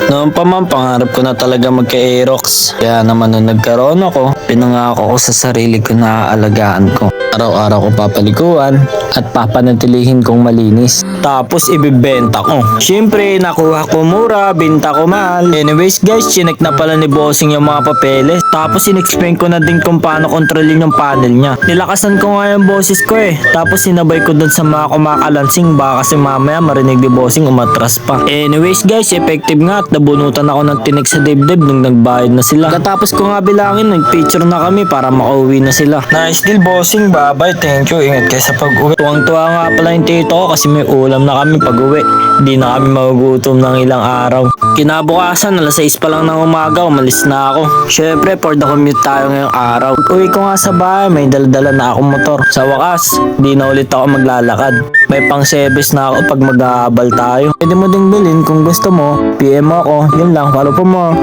Noon pa man, pangarap ko na talaga magka-Aerox. Kaya naman nung nagkaroon ako, pinangako ko sa sarili ko na aalagaan ko. Araw-araw ko papaliguan at papanatilihin kong malinis. Tapos ibibenta ko. Siyempre, nakuha ko mura, binta ko mahal. Anyways guys, chinek na pala ni Bossing yung mga papeles. Tapos in-explain ko na din kung paano kontrolin yung panel niya. Nilakasan ko nga yung boses ko eh. Tapos sinabay ko dun sa mga kumakalansing, baka kasi mamaya marinig ni Bossing umatras pa. Anyways guys, effective nga at nabunutan ako ng tinik sa dibdib nung nagbayad na sila. Katapos ko nga bilangin, nagpicture na kami para makauwi na sila. Nice deal Bossing, bye-bye, thank you, ingat kayo sa pag-uwi. Tuwang-tuwa nga pala yung tito ko kasi may ulam na kami pag-uwi. Hindi na kami magugutom ng ilang araw. Kinabukasan, alas 6 pa lang ng umaga, umalis na ako. Syempre, for the commute tayo ngayong araw. Uwi ko nga sa bahay, may dala-dala na akong motor. Sa wakas, di na ulit ako maglalakad. May pang-service na ako pag mag-aabal tayo. Pwede mo ding bilhin kung gusto mo. PM mo ako, yun lang, follow po mo.